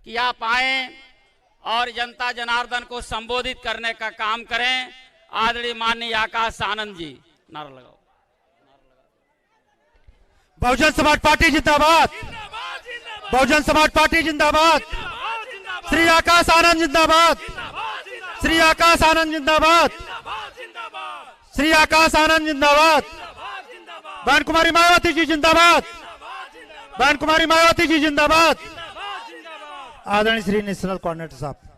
कि आप आए और जनता जनार्दन को संबोधित करने का काम करें। आदरणीय माननीय आकाश आनंद जी, नारा लगाओ। बहुजन समाज पार्टी जिंदाबाद, बहुजन समाज पार्टी जिंदाबाद, श्री आकाश आनंद जिंदाबाद, श्री आकाश आनंद जिंदाबाद, श्री आकाश आनंद जिंदाबाद, बहन कुमारी मायावती जी जिंदाबाद, बहन कुमारी मायावती जी जिंदाबाद, आदरणीय श्री नेशनल कोऑर्डिनेटर साहब।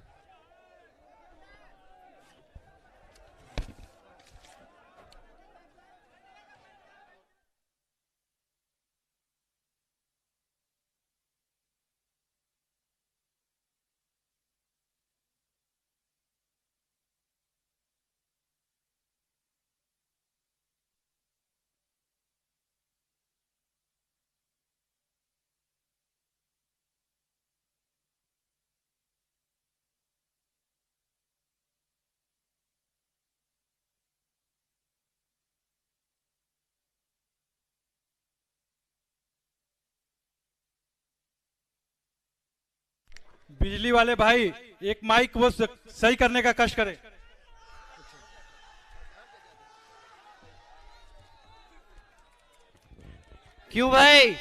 बिजली वाले भाई एक माइक वो सही करने का कष्ट करें। क्यों भाई,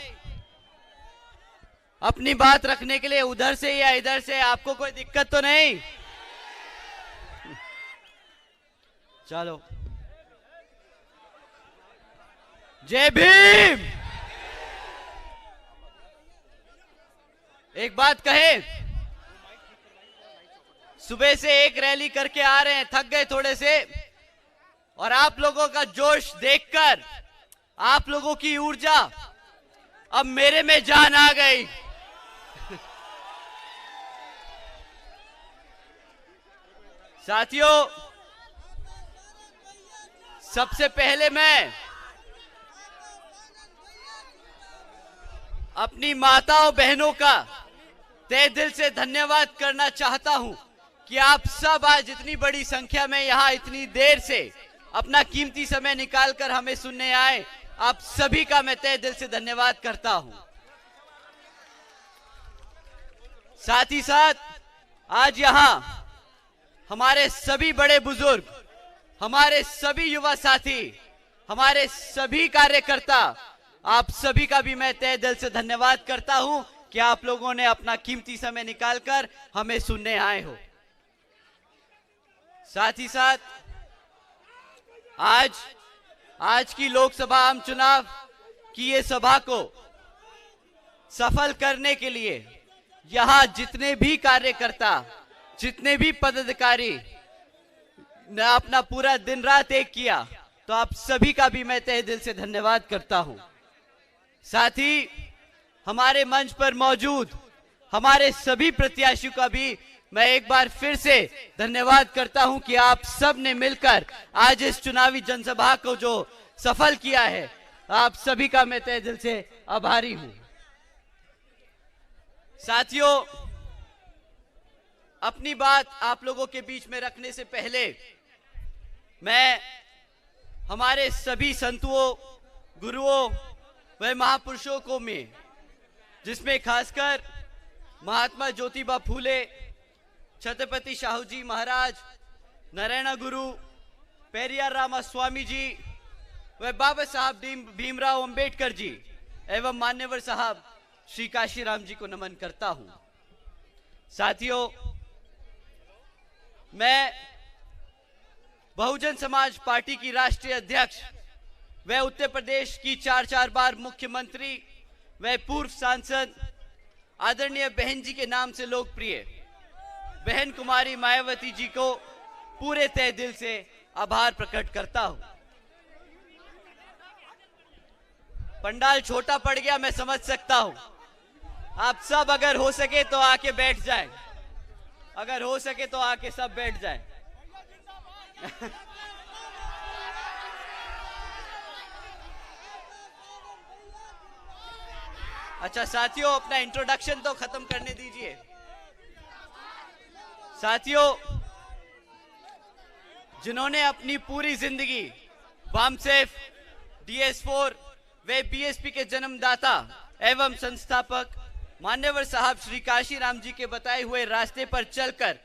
अपनी बात रखने के लिए उधर से या इधर से आपको कोई दिक्कत तो नहीं? चलो, जय भीम। एक बात कहे, सुबह से एक रैली करके आ रहे हैं, थक गए थोड़े से, और आप लोगों का जोश देखकर, आप लोगों की ऊर्जा, अब मेरे में जान आ गई। साथियों, सबसे पहले मैं अपनी माताओं बहनों का तहे दिल से धन्यवाद करना चाहता हूं कि आप सब आज इतनी बड़ी संख्या में यहां इतनी देर से अपना कीमती समय निकालकर हमें सुनने आए। आप सभी का मैं तहे दिल से धन्यवाद करता हूं। साथ ही साथ आज यहां हमारे सभी बड़े बुजुर्ग, हमारे सभी युवा साथी, हमारे सभी कार्यकर्ता, आप सभी का भी मैं तहे दिल से धन्यवाद करता हूं कि आप लोगों ने अपना कीमती समय निकालकर हमें सुनने आए हो। साथ ही साथ आज की लोकसभा आम चुनाव की ये सभा को सफल करने के लिए यहां जितने भी कार्यकर्ता, जितने भी पदाधिकारी ने अपना पूरा दिन रात एक किया, तो आप सभी का भी मैं तहे दिल से धन्यवाद करता हूं। साथ ही हमारे मंच पर मौजूद हमारे सभी प्रत्याशियों का भी मैं एक बार फिर से धन्यवाद करता हूं कि आप सब ने मिलकर आज इस चुनावी जनसभा को जो सफल किया है, आप सभी का मैं तहे दिल से आभारी हूं। साथियों, अपनी बात आप लोगों के बीच में रखने से पहले मैं हमारे सभी संतों, गुरुओं व महापुरुषों को में, जिसमें खासकर महात्मा ज्योतिबा फूले, छत्रपति शाहू जी महाराज, नारायण गुरु, पेरियार रामास्वामी जी व बाबा साहब भीमराव अंबेडकर जी एवं मान्यवर साहब श्री काशीराम जी को नमन करता हूं। साथियों, मैं बहुजन समाज पार्टी की राष्ट्रीय अध्यक्ष व उत्तर प्रदेश की 4 बार मुख्यमंत्री व पूर्व सांसद आदरणीय बहन जी के नाम से लोकप्रिय बहन कुमारी मायावती जी को पूरे तहे दिल से आभार प्रकट करता हूं। पंडाल छोटा पड़ गया, मैं समझ सकता हूं। आप सब अगर हो सके तो आके बैठ जाएं, अगर हो सके तो आके सब बैठ जाएं। अच्छा साथियों, अपना इंट्रोडक्शन तो खत्म करने दीजिए। साथियों, जिन्होंने अपनी पूरी जिंदगी वामसेफ, DS4 व BSP के जन्मदाता एवं संस्थापक मान्यवर साहब श्री काशीराम जी के बताए हुए रास्ते पर चलकर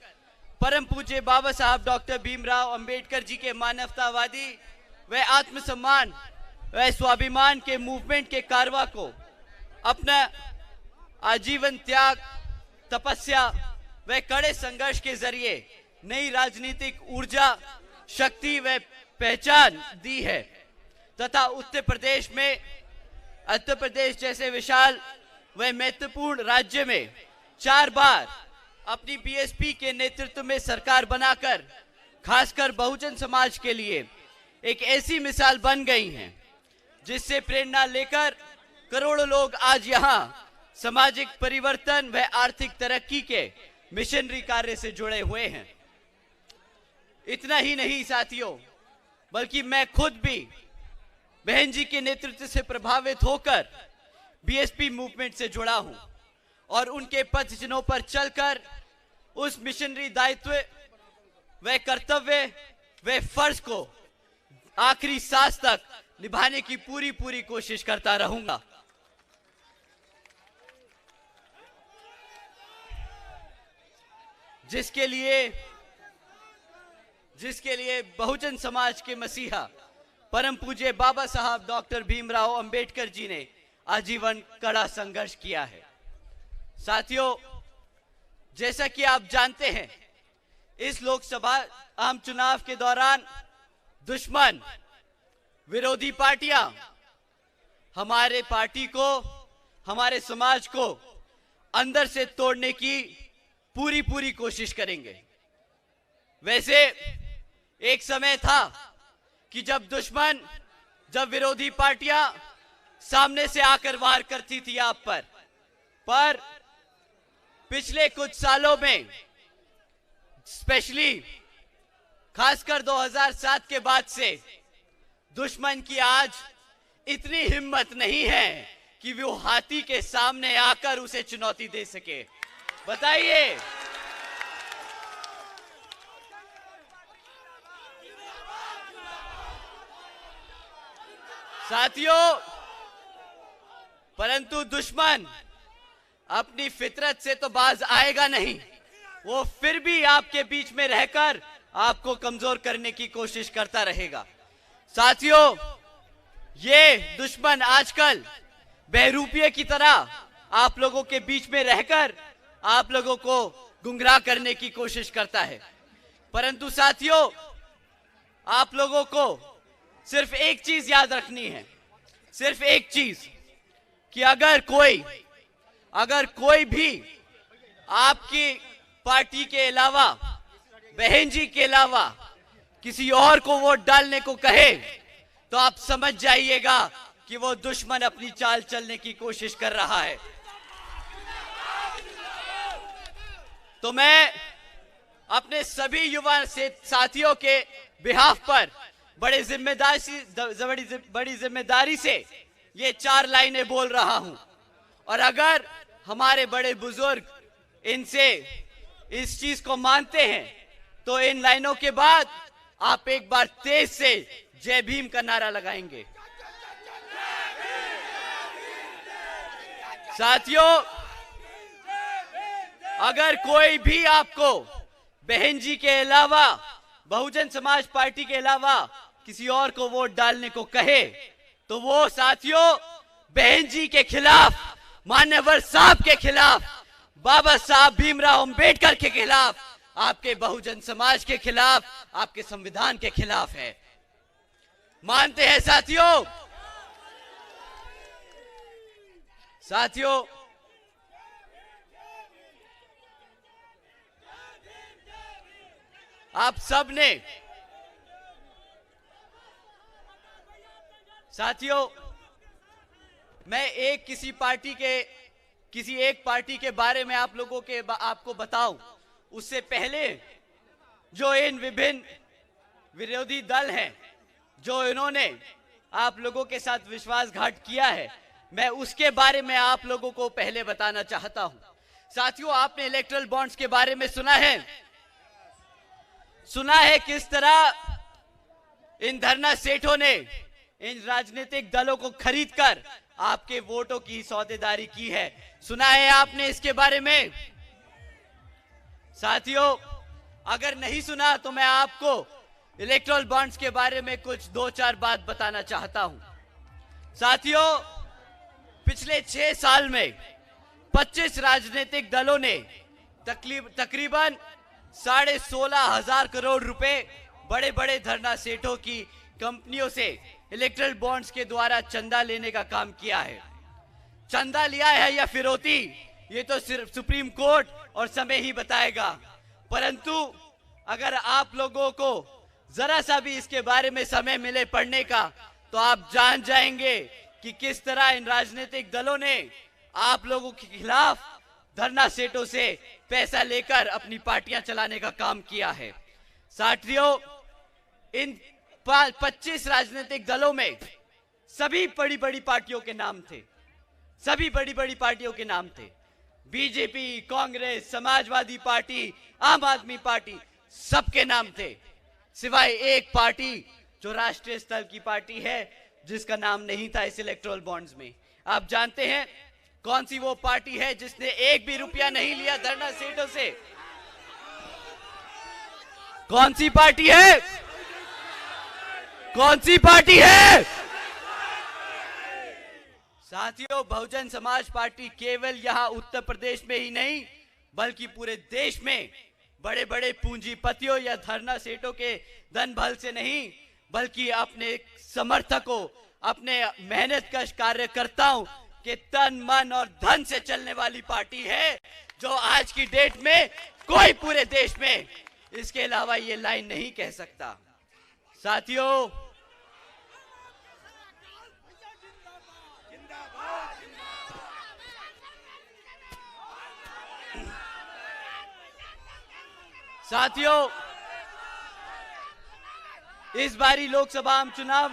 परम पूज्य बाबा साहब डॉक्टर भीमराव अंबेडकर जी के मानवतावादी व आत्मसम्मान व स्वाभिमान के मूवमेंट के कारवा को अपना आजीवन त्याग, तपस्या व कड़े संघर्ष के जरिए नई राजनीतिक ऊर्जा, शक्ति व पहचान दी है तथा उत्तर प्रदेश जैसे विशाल व महत्वपूर्ण राज्य में 4 बार अपनी बीएसपी के नेतृत्व में सरकार बनाकर खासकर बहुजन समाज के लिए एक ऐसी मिसाल बन गई हैं जिससे प्रेरणा लेकर करोड़ों लोग आज यहाँ सामाजिक परिवर्तन व आर्थिक तरक्की के मिशनरी कार्य से जुड़े हुए हैं। इतना ही नहीं साथियों, बल्कि मैं खुद भी बहन जी के नेतृत्व से प्रभावित होकर बीएसपी मूवमेंट से जुड़ा हूं और उनके पथ चिन्हों पर चलकर उस मिशनरी दायित्व व कर्तव्य व फर्ज को आखिरी सांस तक निभाने की पूरी कोशिश करता रहूंगा। जिसके लिए बहुजन समाज के मसीहा परम पूज्य बाबा साहब डॉक्टर भीमराव अंबेडकर जी ने आजीवन कड़ा संघर्ष किया है। साथियों, जैसा कि आप जानते हैं, इस लोकसभा आम चुनाव के दौरान दुश्मन विरोधी पार्टियां हमारे पार्टी को, हमारे समाज को अंदर से तोड़ने की पूरी कोशिश करेंगे। वैसे एक समय था कि जब विरोधी पार्टियां सामने से आकर वार करती थी आप पर पिछले कुछ सालों में, स्पेशली खासकर 2007 के बाद से दुश्मन की आज इतनी हिम्मत नहीं है कि वो हाथी के सामने आकर उसे चुनौती दे सके। बताइए, साथियों, परंतु दुश्मन अपनी फितरत से तो बाज आएगा नहीं। वो फिर भी आपके बीच में रहकर आपको कमजोर करने की कोशिश करता रहेगा। साथियों, ये दुश्मन आजकल बहरूपिये की तरह आप लोगों के बीच में रहकर आप लोगों को गुमराह करने की कोशिश करता है। परंतु साथियों, आप लोगों को सिर्फ एक चीज याद रखनी है, सिर्फ एक चीज, कि अगर कोई भी आपकी पार्टी के अलावा, बहन जी के अलावा किसी और को वोट डालने को कहे तो आप समझ जाइएगा कि वो दुश्मन अपनी चाल चलने की कोशिश कर रहा है। तो मैं अपने सभी युवा साथियों के बिहाफ पर बड़ी जिम्मेदारी से ये 4 लाइनें बोल रहा हूं, और अगर हमारे बड़े बुजुर्ग इनसे इस चीज को मानते हैं तो इन लाइनों के बाद आप एक बार तेज से जय भीम का नारा लगाएंगे। साथियों, अगर कोई भी आपको बहन जी के अलावा, बहुजन समाज पार्टी के अलावा किसी और को वोट डालने को कहे तो वो साथियों बहन जी के खिलाफ, मान्यवर साहब के खिलाफ, बाबा साहब भीमराव अंबेडकर के खिलाफ, आपके बहुजन समाज के खिलाफ, आपके संविधान के खिलाफ है। मानते हैं साथियों? साथियों, आप सब ने, साथियों, मैं किसी एक पार्टी के बारे में आपको बताऊं, उससे पहले जो इन विभिन्न विरोधी दल हैं, जो इन्होंने आप लोगों के साथ विश्वासघात किया है, मैं उसके बारे में आप लोगों को पहले बताना चाहता हूं। साथियों, आपने इलेक्टोरल बॉन्ड्स के बारे में सुना है किस तरह इन धरना सेठों ने इन राजनीतिक दलों को खरीदकर आपके वोटों की सौदेदारी की है। सुना है आपने इसके बारे में? साथियों, अगर नहीं सुना तो मैं आपको इलेक्टोरल बॉन्ड्स के बारे में कुछ 2-4 बात बताना चाहता हूं। साथियों, पिछले 6 साल में 25 राजनीतिक दलों ने तकरीबन 16,500 करोड़ रुपए बड़े बड़े धरना सेठों की कंपनियों से इलेक्टोरल बॉन्ड्स के द्वारा चंदा लेने का काम किया है। चंदा लिया है या फिरौती, ये तो सिर्फ सुप्रीम कोर्ट और समय ही बताएगा। परंतु अगर आप लोगों को जरा सा भी इसके बारे में समय मिले पढ़ने का, तो आप जान जाएंगे कि किस तरह इन राजनीतिक दलों ने आप लोगों के खिलाफ धरना सेठों से पैसा लेकर अपनी पार्टियां चलाने का काम किया है। साथियों, इन 25 राजनीतिक दलों में सभी बड़ी बड़ी पार्टियों के नाम थे, सभी बड़ी बड़ी पार्टियों के नाम थे। बीजेपी, कांग्रेस, समाजवादी पार्टी, आम आदमी पार्टी, सबके नाम थे, सिवाय एक पार्टी जो राष्ट्रीय स्तर की पार्टी है, जिसका नाम नहीं था इस इलेक्टोरल बॉन्ड्स में। आप जानते हैं कौन सी वो पार्टी है जिसने एक भी रुपया नहीं लिया धरना सेठों से? कौन सी पार्टी है? कौन सी पार्टी है? साथियों, बहुजन समाज पार्टी केवल यहां उत्तर प्रदेश में ही नहीं बल्कि पूरे देश में बड़े बड़े पूंजीपतियों या धरना सेठों के धन बल से नहीं, बल्कि अपने समर्थकों, अपने मेहनतकश कार्यकर्ताओं के तन, मन और धन से चलने वाली पार्टी है, जो आज की डेट में कोई पूरे देश में इसके अलावा ये लाइन नहीं कह सकता। साथियों, इस बारी लोकसभा आम चुनाव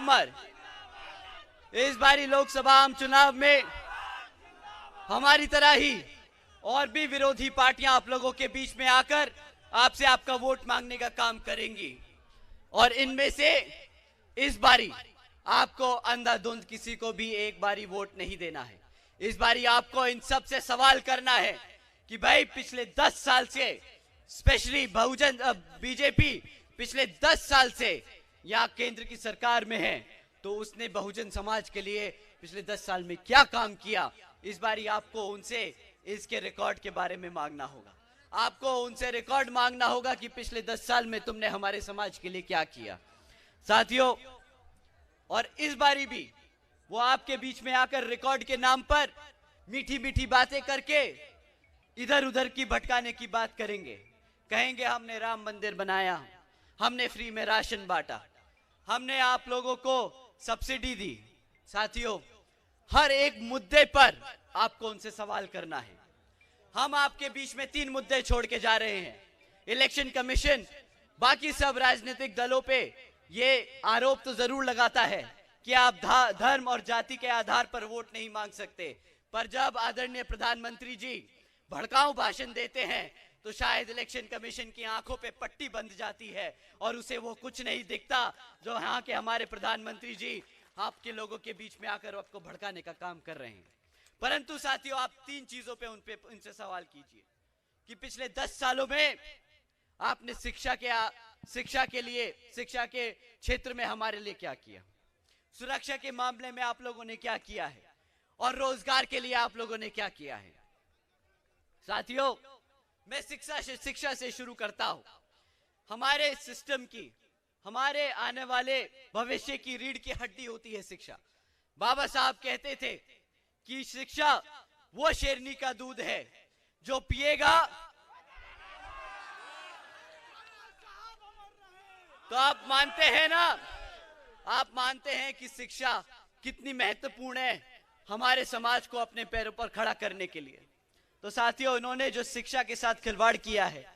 में हमारी तरह ही और भी विरोधी पार्टियां आप लोगों के बीच में आकर आपसे आपका वोट मांगने का काम करेंगी, और इनमें से इस बारी आपको अंधाधुंध किसी को भी एक बारी वोट नहीं देना है। इस बारी आपको इन सब से सवाल करना है कि भाई पिछले 10 साल से, स्पेशली बीजेपी पिछले 10 साल से यहाँ केंद्र की सरकार में है, तो उसने बहुजन समाज के लिए पिछले 10 साल में क्या काम किया, इस बारी आपको उनसे इसके रिकॉर्ड के बारे में मांगना होगा। आपको उनसे रिकॉर्ड मांगना होगा कि पिछले 10 साल में तुमने हमारे समाज के लिए क्या किया। साथियों, और इस बारी भी वो आपके बीच में आकर रिकॉर्ड के नाम पर मीठी मीठी बातें करके इधर उधर की भटकाने की बात करेंगे। कहेंगे हमने राम मंदिर बनाया, हमने फ्री में राशन बांटा, हमने आप लोगों को सब्सिडी दी। साथियों, हर एक मुद्दे पर आपको उनसे सवाल करना है। हम आपके बीच में 3 मुद्दे छोड़ के जा रहे हैं। इलेक्शन कमीशन बाकी सब राजनीतिक दलों पे ये आरोप तो जरूर लगाता है कि आप धर्म और जाति के आधार पर वोट नहीं मांग सकते, पर जब आदरणीय प्रधानमंत्री जी भड़काऊ भाषण देते हैं तो शायद इलेक्शन कमीशन की आंखों पे पट्टी बंध जाती है और उसे वो कुछ नहीं दिखता जो यहाँ के हमारे प्रधानमंत्री जी आपके लोगों के बीच में आकर आपको भड़काने का काम कर रहे हैं। परंतु साथियों, आप 3 चीजों पे उनसे सवाल कीजिए कि पिछले 10 सालों में आपने शिक्षा के लिए, शिक्षा के क्षेत्र में हमारे लिए क्या किया, सुरक्षा के मामले में आप लोगों ने क्या किया है, और रोजगार के लिए आप लोगों ने क्या किया है। साथियों, मैं शिक्षा से शुरू करता हूं। हमारे सिस्टम की, हमारे आने वाले भविष्य की रीढ़ की हड्डी होती है शिक्षा। बाबा साहब कहते थे कि शिक्षा वो शेरनी का दूध है जो पिएगा तो आप मानते हैं ना, आप मानते हैं कि शिक्षा कितनी महत्वपूर्ण है हमारे समाज को अपने पैरों पर खड़ा करने के लिए। तो साथियों, इन्होंने जो शिक्षा के साथ खिलवाड़ किया है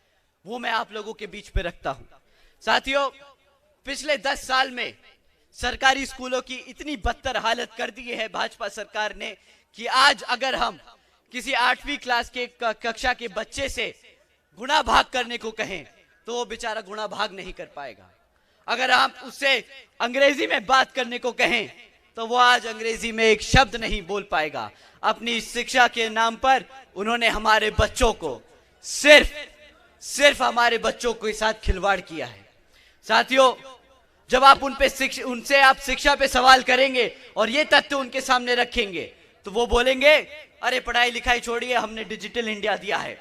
वो मैं आप लोगों के बीच में रखता हूं। साथियों, पिछले 10 साल में सरकारी स्कूलों की इतनी बदतर हालत कर दी है भाजपा सरकार ने कि आज अगर हम किसी 8वीं क्लास के कक्षा के बच्चे से गुणा भाग करने को कहें तो वो बेचारा गुणा भाग नहीं कर पाएगा। अगर आप उससे अंग्रेजी में बात करने को कहें तो वो आज अंग्रेजी में एक शब्द नहीं बोल पाएगा। अपनी शिक्षा के नाम पर उन्होंने हमारे बच्चों को सिर्फ हमारे बच्चों के साथ खिलवाड़ किया है। साथियों, जब आप उनसे आप शिक्षा पे सवाल करेंगे और ये तथ्य उनके सामने रखेंगे तो वो बोलेंगे, अरे पढ़ाई लिखाई छोड़िए, हमने डिजिटल इंडिया दिया है,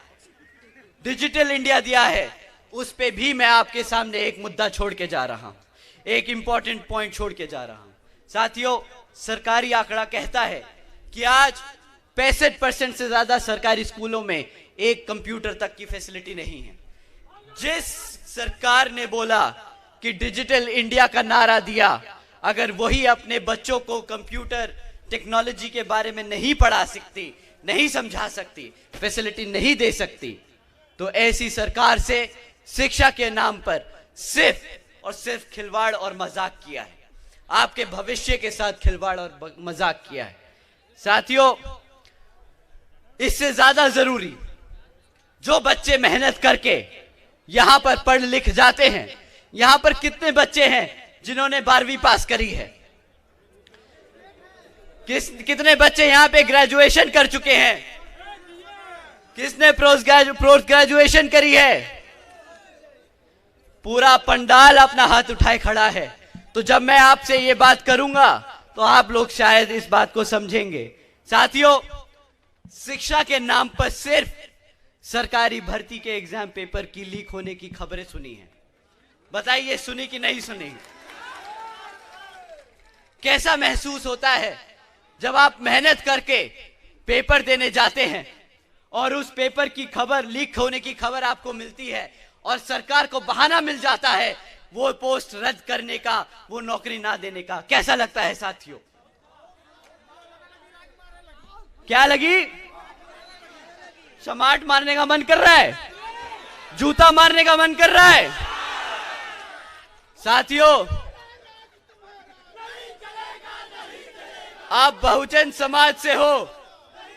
डिजिटल इंडिया दिया है। उस पे भी मैं आपके सामने एक मुद्दा छोड़ के जा रहा हूं, एक इंपॉर्टेंट पॉइंट छोड़ के जा रहा हूं। साथियों, सरकारी आंकड़ा कहता है कि आज 65% से ज्यादा सरकारी स्कूलों में एक कंप्यूटर तक की फैसिलिटी नहीं है। जिस सरकार ने बोला कि डिजिटल इंडिया का नारा दिया, अगर वही अपने बच्चों को कंप्यूटर टेक्नोलॉजी के बारे में नहीं पढ़ा सकती, नहीं समझा सकती, फैसिलिटी नहीं दे सकती, तो ऐसी सरकार से शिक्षा के नाम पर सिर्फ और सिर्फ खिलवाड़ और मजाक किया है। आपके भविष्य के साथ खिलवाड़ और मजाक किया है। साथियों, इससे ज्यादा जरूरी, जो बच्चे मेहनत करके यहां पर पढ़ लिख जाते हैं, यहां पर कितने बच्चे हैं जिन्होंने 12वीं पास करी है? कितने बच्चे यहां पे ग्रेजुएशन कर चुके हैं? किसने पोस्ट ग्रेजुएशन करी है? पूरा पंडाल अपना हाथ उठाए खड़ा है। तो जब मैं आपसे ये बात करूंगा तो आप लोग शायद इस बात को समझेंगे। साथियों, शिक्षा के नाम पर सिर्फ सरकारी भर्ती के एग्जाम पेपर की लीक होने की खबरें सुनी है। बताइए, सुनी कि नहीं सुनी? कैसा महसूस होता है जब आप मेहनत करके पेपर देने जाते हैं और उस पेपर की खबर, लीक होने की खबर आपको मिलती है और सरकार को बहाना मिल जाता है वो पोस्ट रद्द करने का, वो नौकरी ना देने का। कैसा लगता है साथियों? क्या लगी? समाट मारने का मन कर रहा है, जूता मारने का मन कर रहा है। साथियों, आप बहुजन समाज से हो,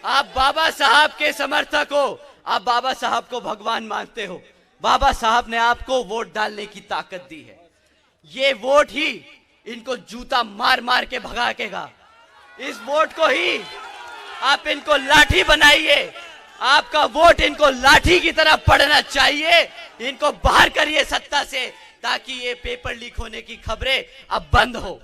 आप बाबा साहब के समर्थक हो, आप बाबा साहब को भगवान मानते हो। बाबा साहब ने आपको वोट डालने की ताकत दी है। ये वोट ही इनको जूता मार मार के भगाएगा। इस वोट को ही आप इनको लाठी बनाइए। आपका वोट इनको लाठी की तरह पड़ना चाहिए। इनको बाहर करिए सत्ता से, ताकि ये पेपर लीक होने की खबरें अब बंद हो।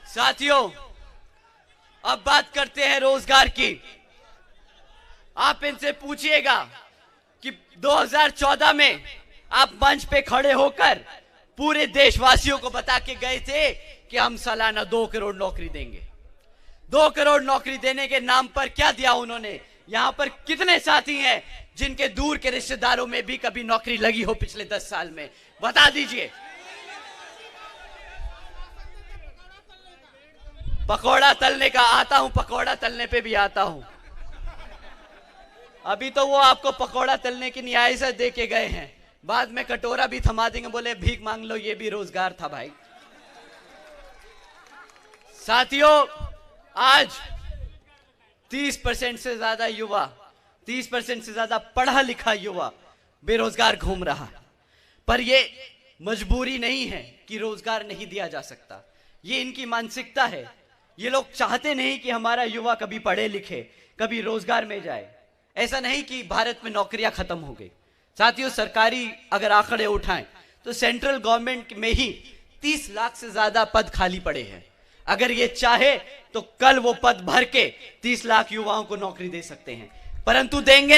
साथियों, अब बात करते हैं रोजगार की। आप इनसे पूछिएगा कि 2014 में आप मंच पे खड़े होकर पूरे देशवासियों को बता के गए थे कि हम सालाना 2 करोड़ नौकरी देंगे। 2 करोड़ नौकरी देने के नाम पर क्या दिया उन्होंने? यहां पर कितने साथी हैं जिनके दूर के रिश्तेदारों में भी कभी नौकरी लगी हो पिछले 10 साल में? बता दीजिए। पकौड़ा तलने का आता हूं, पकौड़ा तलने पे भी आता हूं। अभी तो वो आपको पकौड़ा तलने की न्याय दे के गए हैं, बाद में कटोरा भी थमा देंगे, बोले भीख मांग लो, ये भी रोजगार था भाई। साथियों, आज 30% से ज्यादा युवा, 30% से ज्यादा पढ़ा लिखा युवा बेरोजगार घूम रहा है। पर ये मजबूरी नहीं है कि रोजगार नहीं दिया जा सकता, ये इनकी मानसिकता है। ये लोग चाहते नहीं कि हमारा युवा कभी पढ़े लिखे, कभी रोजगार में जाए। ऐसा नहीं कि भारत में नौकरियां खत्म हो गई। साथियों, सरकारी अगर आंकड़े उठाएं तो सेंट्रल गवर्नमेंट में ही 30 लाख से ज्यादा पद खाली पड़े हैं। अगर ये चाहे तो कल वो पद भर के 30 लाख युवाओं को नौकरी दे सकते हैं, परंतु देंगे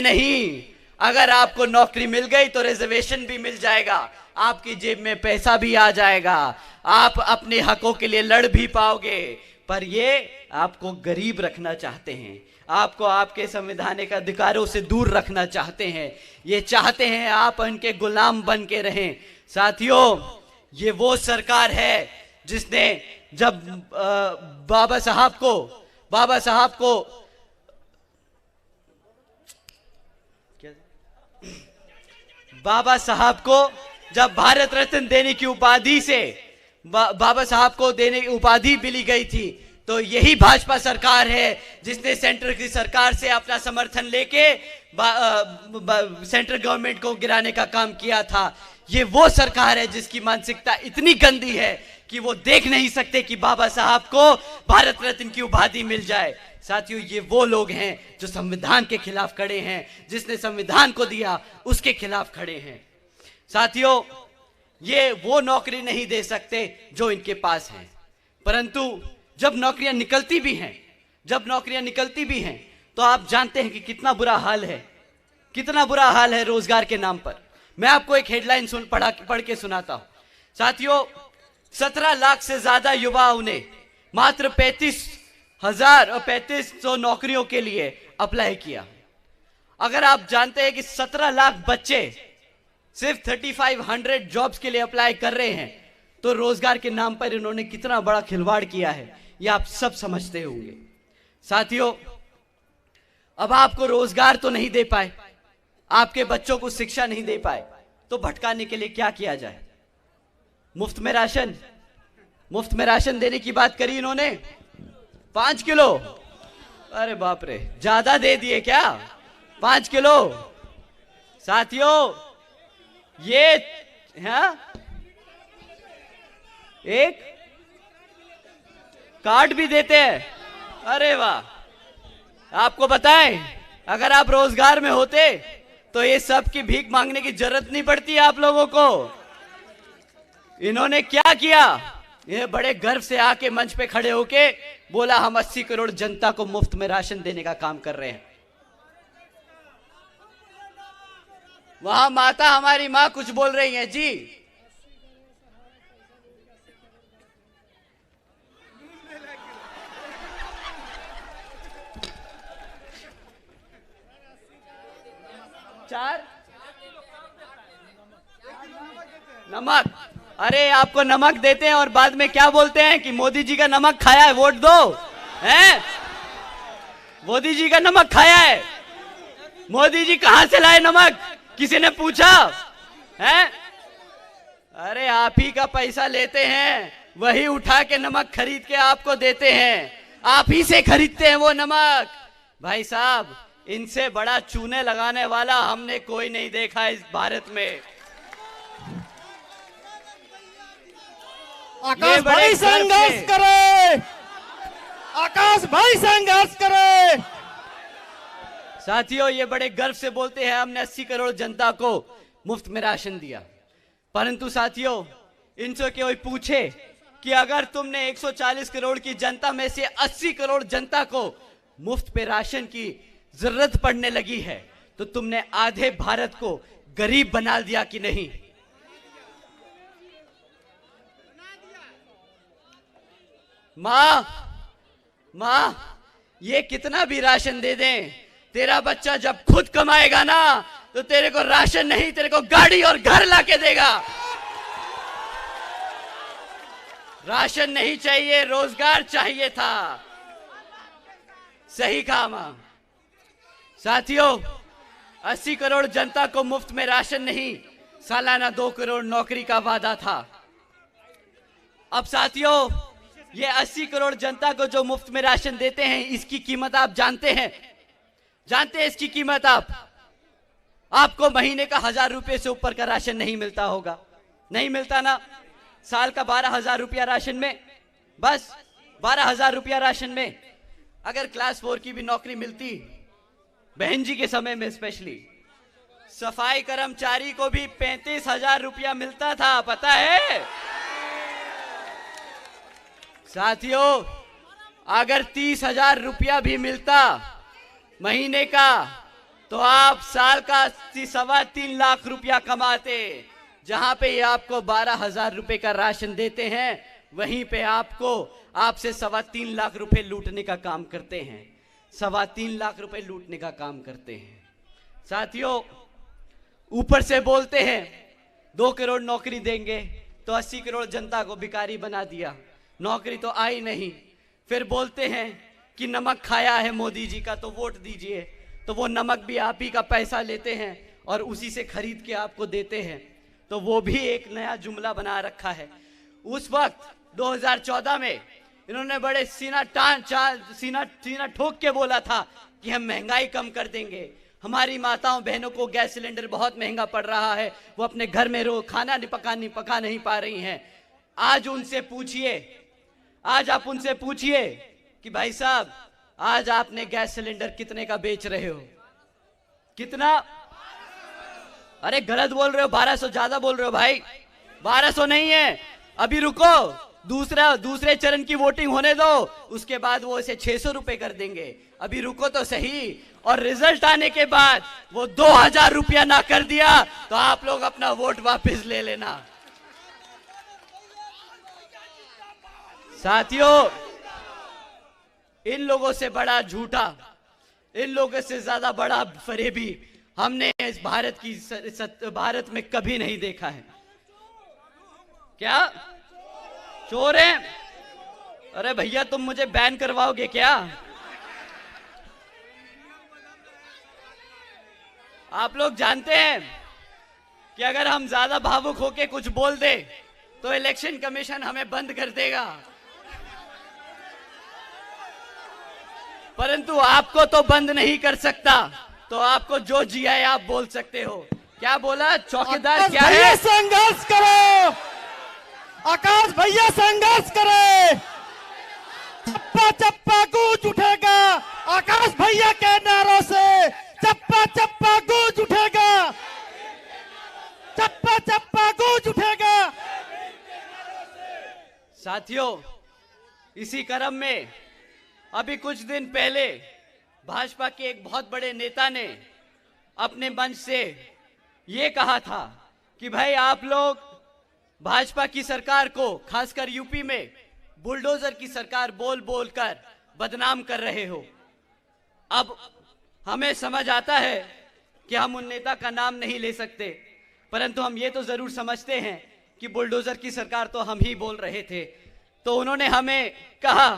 नहीं। अगर आपको नौकरी मिल गई तो रिजर्वेशन भी मिल जाएगा, आपकी जेब में पैसा भी आ जाएगा, आप अपने हकों के लिए लड़ भी पाओगे। पर ये आपको गरीब रखना चाहते हैं, आपको आपके संवैधानिक अधिकारों से दूर रखना चाहते हैं। ये चाहते हैं आप उनके गुलाम बन के रहें। साथियों, ये वो सरकार है जिसने जब बाबा साहब को जब भारत रत्न देने की उपाधि से बाबा साहब को देने की उपाधि मिली गई थी, तो यही भाजपा सरकार है जिसने सेंटर की सरकार से अपना समर्थन लेके सेंट्रल गवर्नमेंट को गिराने का काम किया था। ये वो सरकार है जिसकी मानसिकता इतनी गंदी है कि वो देख नहीं सकते कि बाबा साहब को भारत रत्न की उपाधि मिल जाए। साथियों, ये वो लोग हैं जो संविधान के खिलाफ खड़े हैं, जिसने संविधान को दिया उसके खिलाफ खड़े हैं। साथियों, ये वो नौकरी नहीं दे सकते जो इनके पास है, परंतु जब नौकरियां निकलती भी हैं तो आप जानते हैं कि कितना बुरा हाल है रोजगार के नाम पर। मैं आपको एक हेडलाइन पढ़ के सुनाता हूं। साथियों, 17 लाख से ज्यादा युवाओं ने मात्र 3500 नौकरियों के लिए अप्लाई किया। अगर आप जानते हैं कि 17 लाख बच्चे सिर्फ 3500 जॉब्स के लिए अप्लाई कर रहे हैं, तो रोजगार के नाम पर इन्होंने कितना बड़ा खिलवाड़ किया है, यह आप सब समझते होंगे। साथियों, अब आपको रोजगार तो नहीं दे पाए, आपके बच्चों को शिक्षा नहीं दे पाए, तो भटकाने के लिए क्या किया जाए? मुफ्त में राशन देने की बात करी इन्होंने। 5 किलो, अरे बाप रे, ज्यादा दे दिए क्या? 5 किलो। साथियों, ये एक कार्ड भी देते हैं। अरे वाह! आपको बताएं, अगर आप रोजगार में होते तो ये सब की भीख मांगने की जरूरत नहीं पड़ती आप लोगों को। इन्होंने क्या किया? ये बड़े गर्व से आके मंच पे खड़े होके बोला, हम 80 करोड़ जनता को मुफ्त में राशन देने का काम कर रहे हैं। वहां माता, हमारी मां कुछ बोल रही है जी। नमक, अरे आपको नमक देते हैं और बाद में क्या बोलते हैं कि मोदी जी का नमक खाया है, वोट दो। हैं? मोदी जी का नमक खाया है। मोदी जी कहां से लाए नमक? किसी ने पूछा है? अरे आप ही का पैसा लेते हैं, वही उठा के नमक खरीद के आपको देते हैं, आप ही से खरीदते हैं वो नमक। भाई साहब, इनसे बड़ा चूने लगाने वाला हमने कोई नहीं देखा इस भारत में। आकाश भाई संघर्ष करे, आकाश भाई संघर्ष करे। साथियों, ये बड़े गर्व से बोलते हैं हमने 80 करोड़ जनता को मुफ्त में राशन दिया। परंतु साथियों, इनसे कोई पूछे कि अगर तुमने 140 करोड़ की जनता में से 80 करोड़ जनता को मुफ्त पे राशन की जरूरत पड़ने लगी है, तो तुमने आधे भारत को गरीब बना दिया कि नहीं? माँ, ये कितना भी राशन दे दें, तेरा बच्चा जब खुद कमाएगा ना, तो तेरे को राशन नहीं, तेरे को गाड़ी और घर लाके देगा। राशन नहीं चाहिए, रोजगार चाहिए था। सही कहा मां। साथियों, 80 करोड़ जनता को मुफ्त में राशन नहीं, सालाना 2 करोड़ नौकरी का वादा था। अब साथियों, ये 80 करोड़ जनता को जो मुफ्त में राशन देते हैं, इसकी कीमत आप जानते हैं? जानते हैं इसकी कीमत आप? आपको महीने का 1000 रुपए से ऊपर का राशन नहीं मिलता होगा, नहीं मिलता ना? साल का 12,000 रुपया राशन में, बस 12,000 रुपया राशन में अगर क्लास 4 की भी नौकरी मिलती, बहन जी के समय में स्पेशली, सफाई कर्मचारी को भी 35,000 रुपया मिलता था, पता है? साथियों, अगर 30,000 रुपया भी मिलता महीने का, तो आप साल का 3.25 लाख रुपया कमाते। जहां पे ये आपको 12,000 रुपए का राशन देते हैं, वहीं पे आपसे 3.25 लाख रुपए लूटने का काम करते हैं। 3.25 लाख रुपए लूटने का काम करते हैं। साथियों, ऊपर से बोलते हैं 2 करोड़ नौकरी देंगे, तो 80 करोड़ जनता को भिखारी बना दिया, नौकरी तो आई नहीं। फिर बोलते हैं कि नमक खाया है मोदी जी का, तो वोट दीजिए। तो वो नमक भी आप ही का पैसा लेते हैं और उसी से खरीद के आपको देते हैं। तो वो भी एक नया जुमला बना रखा है। उस वक्त 2014 में इन्होंने बड़े सीना ठोक के बोला था कि हम महंगाई कम कर देंगे, हमारी माताओं बहनों को गैस सिलेंडर बहुत महंगा पड़ रहा है, वो अपने घर में खाना पका नहीं पा रही हैं। आज आप उनसे पूछिए कि भाई साहब आज आपने गैस सिलेंडर कितने का बेच रहे हो? कितना? अरे गलत बोल रहे हो, 1200 ज्यादा बोल रहे हो भाई। 1200 नहीं है, अभी रुको, दूसरे चरण की वोटिंग होने दो, उसके बाद वो इसे 600 रुपए कर देंगे। अभी रुको तो सही। और रिजल्ट आने के बाद वो 2000 रुपया ना कर दिया तो आप लोग अपना वोट वापस ले लेना। साथियों, इन लोगों से बड़ा झूठा, इन लोगों से ज्यादा बड़ा फरेबी हमने इस भारत में कभी नहीं देखा है। क्या चोर हैं? अरे भैया तुम मुझे बैन करवाओगे क्या? आप लोग जानते हैं कि अगर हम ज्यादा भावुक होके कुछ बोल दे तो इलेक्शन कमीशन हमें बंद कर देगा, परंतु आपको तो बंद नहीं कर सकता। तो आपको जो जिया है आप बोल सकते हो। क्या बोला? चौकीदार क्या है? संघर्ष करो, आकाश भैया संघर्ष करे, चप्पा चप्पा गूंज उठेगा आकाश भैया के नारों से, चप्पा चप्पा गूंज उठेगा, चप्पा चप्पा गूंज उठेगा। साथियों, इसी क्रम में अभी कुछ दिन पहले भाजपा के एक बहुत बड़े नेता ने अपने मंच से ये कहा था कि भाई आप लोग भाजपा की सरकार को, खासकर यूपी में बुलडोजर की सरकार बोल बोल कर बदनाम कर रहे हो। अब हमें समझ आता है कि हम उन नेता का नाम नहीं ले सकते, परंतु हम ये तो जरूर समझते हैं कि बुलडोजर की सरकार तो हम ही बोल रहे थे। तो उन्होंने हमें कहा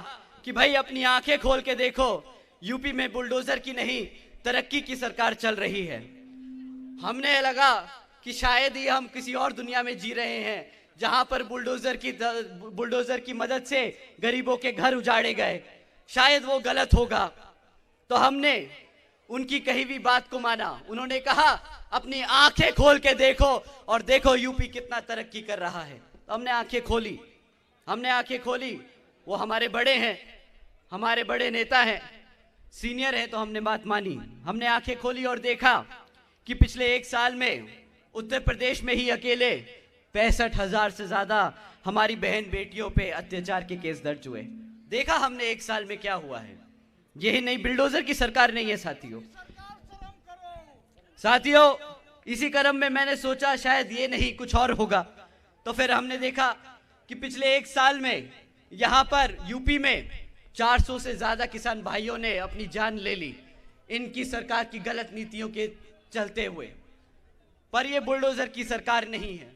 कि भाई अपनी आंखें खोल के देखो, यूपी में बुलडोजर की नहीं तरक्की की सरकार चल रही है। हमने लगा कि शायद ही हम किसी और दुनिया में जी रहे हैं जहां पर बुलडोजर की मदद से गरीबों के घर उजाड़े गए, शायद वो गलत होगा। तो हमने उनकी कही हुई बात को माना। उन्होंने कहा अपनी आंखें खोल के देखो और देखो यूपी कितना तरक्की कर रहा है। तो हमने आंखें खोली। वो हमारे बड़े हैं, हमारे बड़े नेता हैं, सीनियर है, तो हमने बात मानी। हमने आंखें खोली और देखा कि पिछले 1 साल में उत्तर प्रदेश में ही अकेले 65,000 से ज्यादा हमारी बहन बेटियों पे अत्याचार के केस दर्ज हुए। देखा हमने 1 साल में क्या हुआ है। यही नहीं, बुलडोजर की सरकार नहीं है साथियों। इसी क्रम में मैंने सोचा शायद ये नहीं कुछ और होगा। तो फिर हमने देखा कि पिछले 1 साल में यहां पर यूपी में 400 से ज्यादा किसान भाइयों ने अपनी जान ले ली इनकी सरकार की गलत नीतियों के चलते हुए। पर ये बुलडोजर की सरकार नहीं है,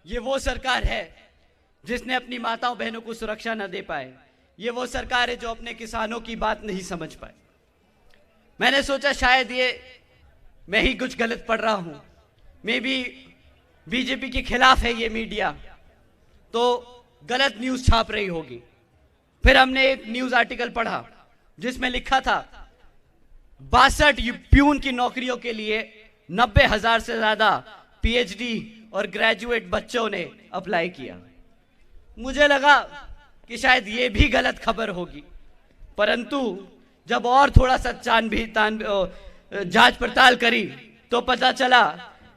ये वो सरकार है जिसने अपनी माताओं बहनों को सुरक्षा न दे पाए। ये वो सरकार है जो अपने किसानों की बात नहीं समझ पाए। मैंने सोचा शायद ये मैं ही कुछ गलत पढ़ रहा हूं, मे बी बीजेपी के खिलाफ है ये मीडिया, तो गलत न्यूज छाप रही होगी। फिर हमने एक न्यूज आर्टिकल पढ़ा जिसमें लिखा था 62 प्यून की नौकरियों के लिए 90,000 से ज्यादा पीएचडी और ग्रेजुएट बच्चों ने अप्लाई किया। मुझे लगा कि शायद ये भी गलत खबर होगी, परंतु जब और थोड़ा सा जांच पड़ताल करी तो पता चला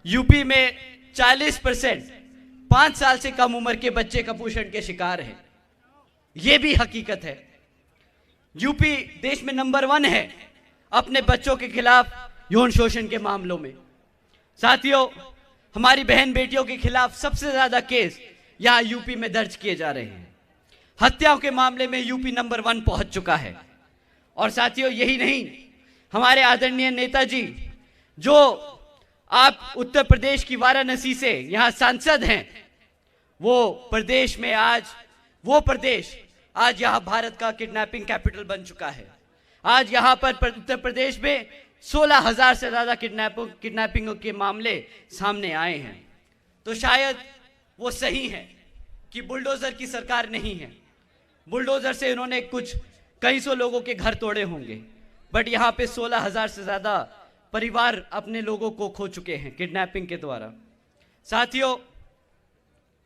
यूपी में 40% 5 साल से कम उम्र के बच्चे कुपोषण के शिकार हैं। यह भी हकीकत है। यूपी देश में नंबर 1 है अपने बच्चों के खिलाफ यौन शोषण के मामलों में। साथियों, हमारी बहन बेटियों के खिलाफ सबसे ज्यादा केस यहां यूपी में दर्ज किए जा रहे हैं। हत्याओं के मामले में यूपी नंबर 1 पहुंच चुका है। और साथियों, यही नहीं, हमारे आदरणीय नेताजी जो आप उत्तर प्रदेश की वाराणसी से यहां सांसद हैं, वो प्रदेश आज यहां भारत का किडनैपिंग कैपिटल बन चुका है। आज यहां पर उत्तर प्रदेश में 16,000 से ज्यादा किडनैपिंग के मामले सामने आए हैं। तो शायद वो सही है कि बुलडोजर की सरकार नहीं है, बुलडोजर से इन्होंने कुछ कई सौ लोगों के घर तोड़े होंगे, बट यहाँ पे 16,000 से ज्यादा परिवार अपने लोगों को खो चुके हैं किडनैपिंग के द्वारा। साथियों,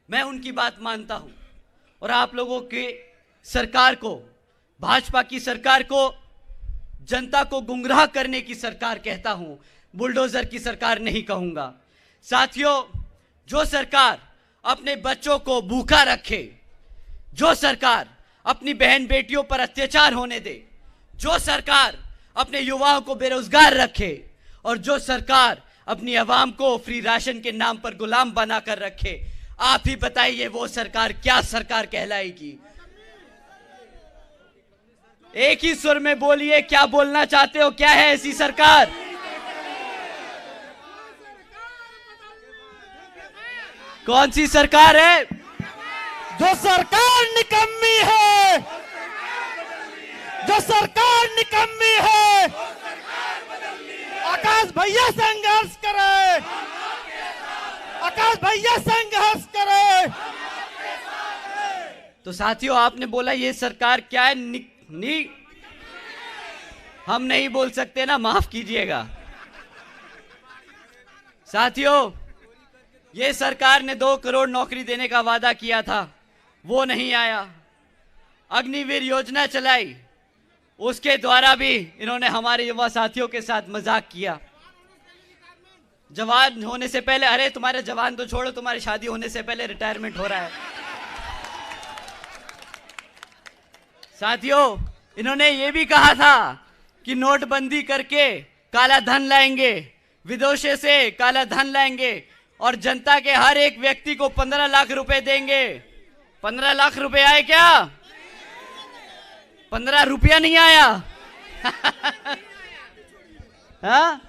मैं उनकी बात मानता हूं और आप लोगों के सरकार को, भाजपा की सरकार को जनता को गुमराह करने की सरकार कहता हूं, बुलडोजर की सरकार नहीं कहूंगा। साथियों, जो सरकार अपने बच्चों को भूखा रखे, जो सरकार अपनी बहन बेटियों पर अत्याचार होने दे, जो सरकार अपने युवाओं को बेरोजगार रखे और जो सरकार अपनी आवाम को फ्री राशन के नाम पर गुलाम बनाकर रखे, आप ही बताइए वो सरकार क्या सरकार कहलाएगी? एक ही सुर में बोलिए, क्या बोलना चाहते हो? क्या है ऐसी सरकार? कौन सी सरकार है? जो सरकार निकम्मी है, जो सरकार निकम्मी है, आकाश भैया संघर्ष करे, आकाश भैया संघर्ष करे। तो साथियों, आपने बोला ये सरकार क्या है? हम नहीं बोल सकते ना, माफ कीजिएगा। साथियों, ये सरकार ने 2 करोड़ नौकरी देने का वादा किया था, वो नहीं आया। अग्निवीर योजना चलाई, उसके द्वारा भी इन्होंने हमारे युवा साथियों के साथ मजाक किया। जवान होने से पहले, अरे तुम्हारे जवान तो छोड़ो, तुम्हारी शादी होने से पहले रिटायरमेंट हो रहा है। साथियों, इन्होंने ये भी कहा था कि नोटबंदी करके काला धन लाएंगे, विदेशों से काला धन लाएंगे और जनता के हर एक व्यक्ति को 15 लाख रुपए देंगे। 15 लाख रुपए आए क्या? 15 रुपया नहीं आया। हाँ,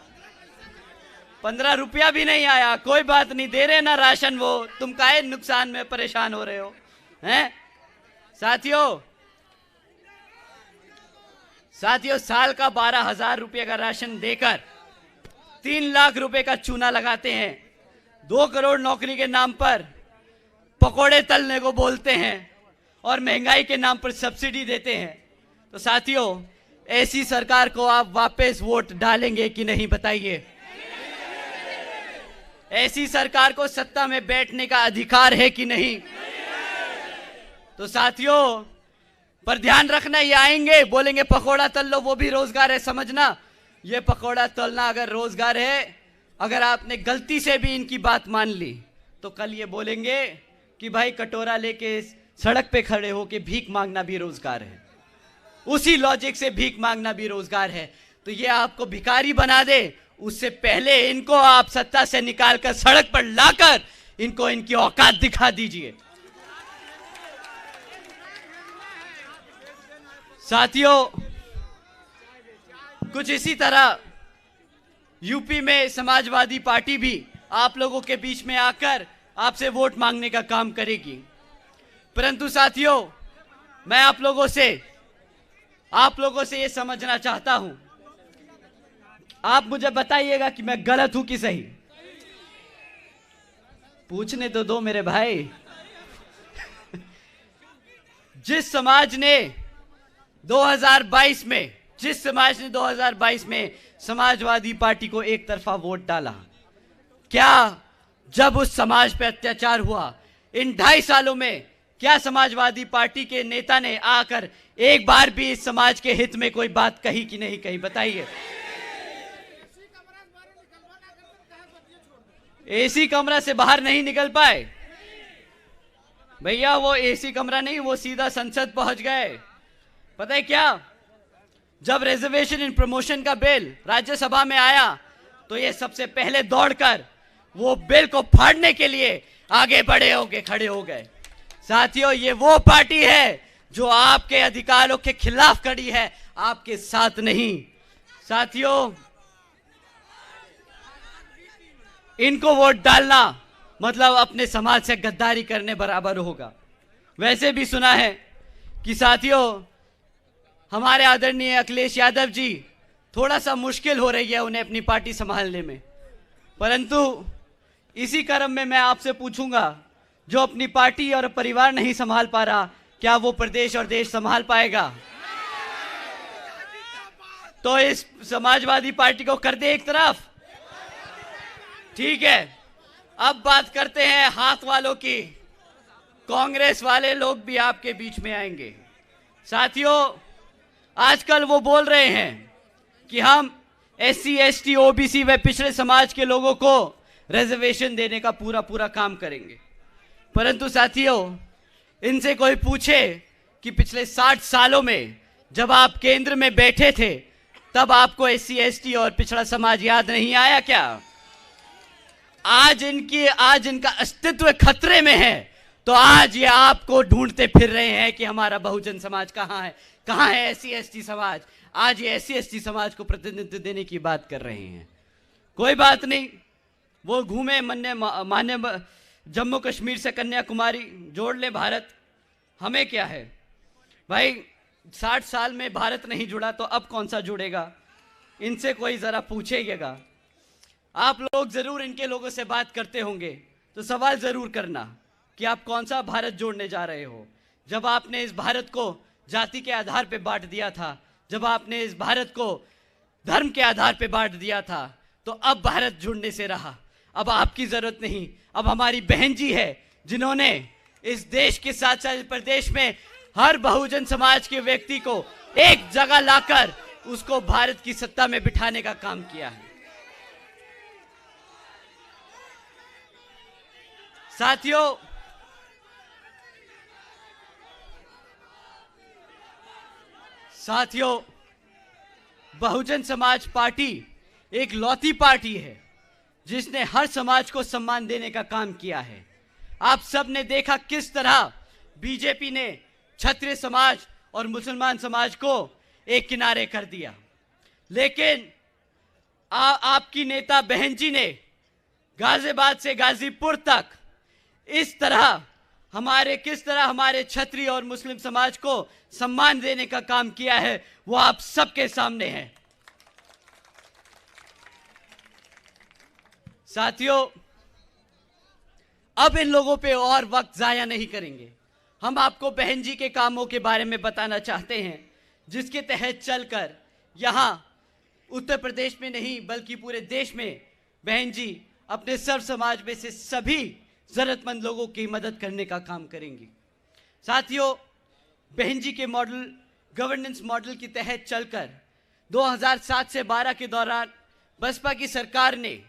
15 रुपया भी नहीं आया। कोई बात नहीं, दे रहे ना राशन वो, तुम काहे नुकसान में परेशान हो रहे हो? हैं साथियों, साल का 12,000 रुपये का राशन देकर 3 लाख रुपए का चूना लगाते हैं। 2 करोड़ नौकरी के नाम पर पकोड़े तलने को बोलते हैं और महंगाई के नाम पर सब्सिडी देते हैं। तो साथियों, ऐसी सरकार को आप वापस वोट डालेंगे कि नहीं, बताइए? ऐसी सरकार को सत्ता में बैठने का अधिकार है कि नहीं? तो साथियों, पर ध्यान रखना, ये आएंगे बोलेंगे पकोड़ा तल लो, वो भी रोजगार है। समझना, ये पकोड़ा तलना अगर रोजगार है, अगर आपने गलती से भी इनकी बात मान ली तो कल ये बोलेंगे कि भाई कटोरा लेके सड़क पे खड़े होके भीख मांगना भी रोजगार है। उसी लॉजिक से भीख मांगना भी रोजगार है। तो ये आपको भिखारी बना दे, उससे पहले इनको आप सत्ता से निकालकर सड़क पर लाकर इनको इनकी औकात दिखा दीजिए। साथियों, कुछ इसी तरह यूपी में समाजवादी पार्टी भी आप लोगों के बीच में आकर आपसे वोट मांगने का काम करेगी। परंतु साथियों, मैं आप लोगों से ये समझना चाहता हूं, आप मुझे बताइएगा कि मैं गलत हूं कि सही। पूछने तो दो मेरे भाई। जिस समाज ने 2022 में समाजवादी पार्टी को एक तरफा वोट डाला, क्या जब उस समाज पे अत्याचार हुआ इन 2.5 सालों में, क्या समाजवादी पार्टी के नेता ने आकर एक बार भी इस समाज के हित में कोई बात कही कि नहीं कही, बताइए? एसी कमरा से बाहर नहीं निकल पाए भैया, वो एसी कमरा नहीं, वो सीधा संसद पहुंच गए। पता है क्या, जब रिजर्वेशन इन प्रमोशन का बिल राज्यसभा में आया तो ये सबसे पहले दौड़कर वो बिल को फाड़ने के लिए आगे बढ़े होके खड़े हो गए। साथियों, ये वो पार्टी है जो आपके अधिकारों के खिलाफ खड़ी है, आपके साथ नहीं। साथियों, इनको वोट डालना मतलब अपने समाज से गद्दारी करने बराबर होगा। वैसे भी सुना है कि साथियों, हमारे आदरणीय अखिलेश यादव जी, थोड़ा सा मुश्किल हो रही है उन्हें अपनी पार्टी संभालने में। परंतु इसी क्रम में मैं आपसे पूछूंगा, जो अपनी पार्टी और परिवार नहीं संभाल पा रहा, क्या वो प्रदेश और देश संभाल पाएगा? तो इस समाजवादी पार्टी को कर दे एक तरफ। ठीक है, अब बात करते हैं हाथ वालों की। कांग्रेस वाले लोग भी आपके बीच में आएंगे। साथियों, आजकल वो बोल रहे हैं कि हम SC, ST, OBC व पिछड़े समाज के लोगों को रिजर्वेशन देने का पूरा काम करेंगे। परंतु साथियों, इनसे कोई पूछे कि पिछले 60 सालों में जब आप केंद्र में बैठे थे तब आपको SC, ST और पिछड़ा समाज याद नहीं आया क्या? आज इनका अस्तित्व खतरे में है, तो आज ये आपको ढूंढते फिर रहे हैं कि हमारा बहुजन समाज कहाँ है SC, ST समाज। आज ये SC, ST समाज को प्रतिनिधित्व देने की बात कर रहे हैं। कोई बात नहीं, वो घूमे मान्य जम्मू कश्मीर से कन्याकुमारी, जोड़ ले भारत, हमें क्या है भाई। 60 साल में भारत नहीं जुड़ा तो अब कौन सा जुड़ेगा? इनसे कोई जरा पूछेगा। आप लोग जरूर इनके लोगों से बात करते होंगे, तो सवाल जरूर करना कि आप कौन सा भारत जोड़ने जा रहे हो। जब आपने इस भारत को जाति के आधार पे बांट दिया था, जब आपने इस भारत को धर्म के आधार पे बांट दिया था, तो अब भारत जुड़ने से रहा। अब आपकी जरूरत नहीं, अब हमारी बहन जी है जिन्होंने इस देश के साथ साथ प्रदेश में हर बहुजन समाज के व्यक्ति को एक जगह लाकर उसको भारत की सत्ता में बिठाने का काम किया है। साथियों, बहुजन समाज पार्टी एक लौती पार्टी है जिसने हर समाज को सम्मान देने का काम किया है। आप सब ने देखा किस तरह बीजेपी ने क्षत्रिय समाज और मुसलमान समाज को एक किनारे कर दिया, लेकिन आपकी नेता बहन जी ने गाजियाबाद से गाजीपुर तक किस तरह हमारे क्षत्रिय और मुस्लिम समाज को सम्मान देने का काम किया है, वो आप सबके सामने है। साथियों, अब इन लोगों पे और वक्त जाया नहीं करेंगे। हम आपको बहन जी के कामों के बारे में बताना चाहते हैं, जिसके तहत चलकर यहां उत्तर प्रदेश में नहीं बल्कि पूरे देश में बहन जी अपने सर्व समाज में से सभी जरूरतमंद लोगों की मदद करने का काम करेंगी। साथियों, बहन जी के गवर्नेंस मॉडल के तहत चलकर 2007 से 12 के दौरान बसपा की सरकार ने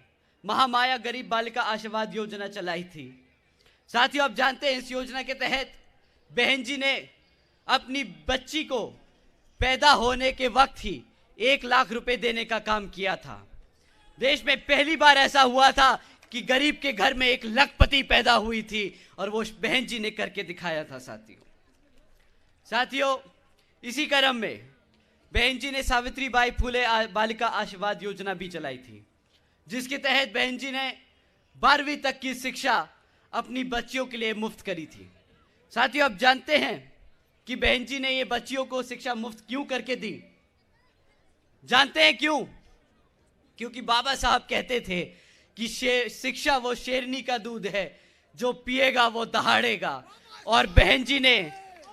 महामाया गरीब बालिका आशीर्वाद योजना चलाई थी। साथियों, आप जानते हैं इस योजना के तहत बहन जी ने अपनी बच्ची को पैदा होने के वक्त ही 1 लाख रुपए देने का काम किया था। देश में पहली बार ऐसा हुआ था कि गरीब के घर में एक लखपति पैदा हुई थी और वो बहन जी ने करके दिखाया था। साथियों, इसी क्रम में बहन जी ने सावित्रीबाई फुले बालिका आशीर्वाद योजना भी चलाई थी, जिसके तहत बहन जी ने 12वीं तक की शिक्षा अपनी बच्चियों के लिए मुफ्त करी थी। साथियों, आप जानते हैं कि बहन जी ने ये बच्चियों को शिक्षा मुफ्त क्यों करके दी? जानते हैं क्यों? क्योंकि बाबा साहब कहते थे कि शिक्षा वो शेरनी का दूध है, जो पिएगा वो दहाड़ेगा। और बहन जी ने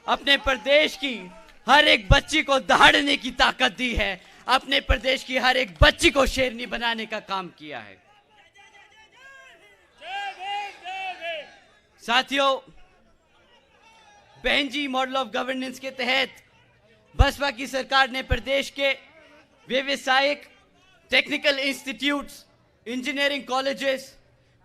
अपने प्रदेश की हर एक बच्ची को दहाड़ने की ताकत दी है, अपने प्रदेश की हर एक बच्ची को शेरनी बनाने का काम किया है। साथियों, बहन जी मॉडल ऑफ गवर्नेंस के तहत बसपा की सरकार ने प्रदेश के व्यवसायिक technical institutes, engineering colleges,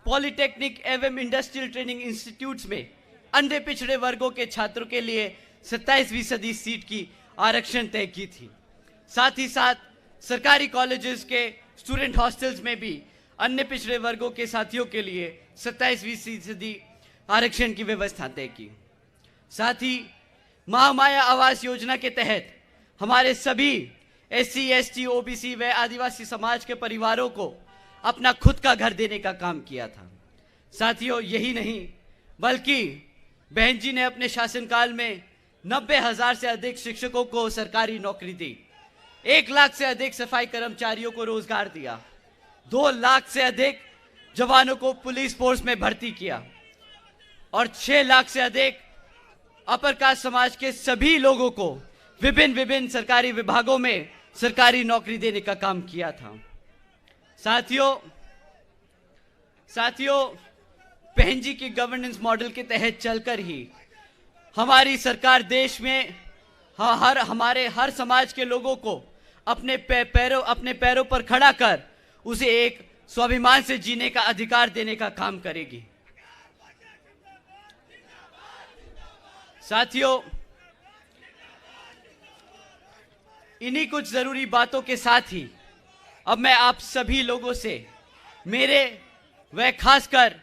polytechnic एवं इंडस्ट्रियल ट्रेनिंग इंस्टीट्यूट्स में अन्य पिछड़े वर्गों के छात्रों के लिए 27% सीट की आरक्षण तय की थी। साथ ही साथ सरकारी कॉलेजेस के स्टूडेंट हॉस्टल्स में भी अन्य पिछड़े वर्गों के साथियों के लिए 27% आरक्षण की व्यवस्था तय की। साथ ही महामाया आवास योजना के तहत हमारे सभी SC, ST, OBC व आदिवासी समाज के परिवारों को अपना खुद का घर देने का काम किया था। साथियों, यही नहीं बल्कि बहन जी ने अपने शासनकाल में 90,000 से अधिक शिक्षकों को सरकारी नौकरी दी, 1 लाख से अधिक सफाई कर्मचारियों को रोजगार दिया, 2 लाख से अधिक जवानों को पुलिस फोर्स में भर्ती किया और 6 लाख से अधिक अपर कास्ट समाज के सभी लोगों को विभिन्न विभिन्न सरकारी विभागों में सरकारी नौकरी देने का काम किया था। साथियों, बहन जी के गवर्नेंस मॉडल के तहत चलकर ही हमारी सरकार देश में हर समाज के लोगों को अपने पैरों पर खड़ा कर उसे एक स्वाभिमान से जीने का अधिकार देने का काम करेगी। साथियों, इन्हीं कुछ जरूरी बातों के साथ ही अब मैं आप सभी लोगों से मेरे व खासकर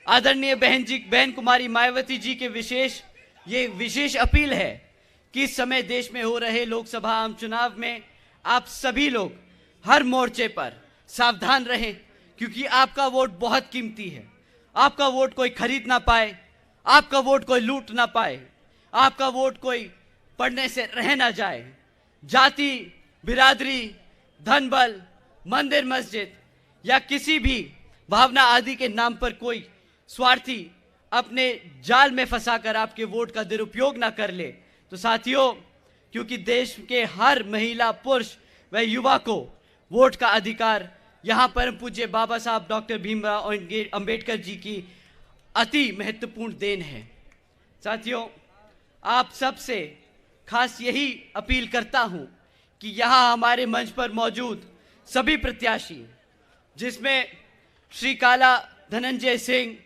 आदरणीय बहन कुमारी मायावती जी के विशेष अपील है कि इस समय देश में हो रहे लोकसभा आम चुनाव में आप सभी लोग हर मोर्चे पर सावधान रहें, क्योंकि आपका वोट बहुत कीमती है। आपका वोट कोई खरीद ना पाए, आपका वोट कोई लूट ना पाए, आपका वोट कोई पढ़ने से रह ना जाए। जाति, बिरादरी, धन बल, मंदिर मस्जिद या किसी भी भावना आदि के नाम पर कोई स्वार्थी अपने जाल में फंसाकर आपके वोट का दुरुपयोग ना कर ले। तो साथियों, क्योंकि देश के हर महिला, पुरुष व युवा को वोट का अधिकार यहाँ परम पूज्य बाबा साहब डॉक्टर भीमराव अंबेडकर जी की अति महत्वपूर्ण देन है। साथियों, आप सबसे खास यही अपील करता हूँ कि यहाँ हमारे मंच पर मौजूद सभी प्रत्याशी, जिसमें श्री काला धनंजय सिंह,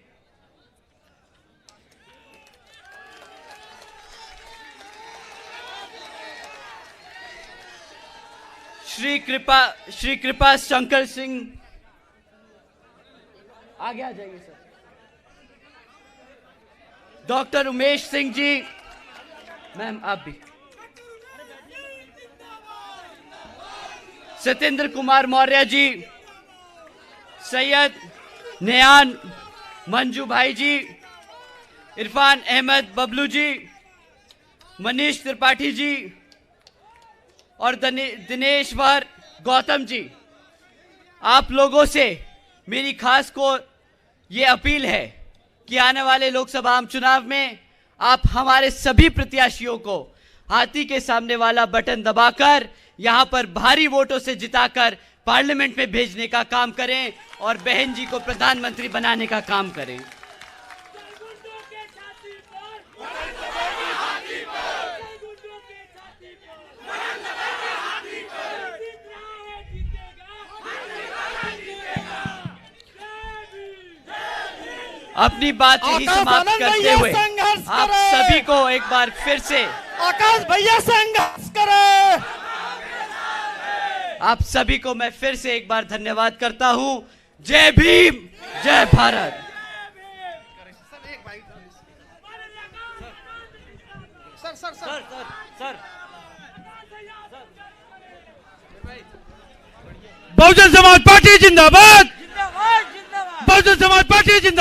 श्री कृपा शंकर सिंह, आगे आ जाइए sir, doctor Umesh Singh ji, ma'am आप भी, सत्येंद्र कुमार मौर्य जी, सैयद नयान मंजू भाई जी, इरफान अहमद बबलू जी, मनीष त्रिपाठी जी और दिनेश्वर गौतम जी, आप लोगों से मेरी खास को ये अपील है कि आने वाले लोकसभा आम चुनाव में आप हमारे सभी प्रत्याशियों को हाथी के सामने वाला बटन दबाकर यहाँ पर भारी वोटों से जिताकर पार्लियामेंट में भेजने का काम करें और बहन जी को प्रधानमंत्री बनाने का काम करें। अपनी बात यही समाप्त करते हुए आप सभी को एक बार फिर से आकाश भैया संघर्ष करें। आप सभी को मैं फिर से एक बार धन्यवाद करता हूं। जय भीम, जय भारत। सर बहुजन समाज पार्टी जिंदाबाद, बहुजन समाज पार्टी जिंदाबाद।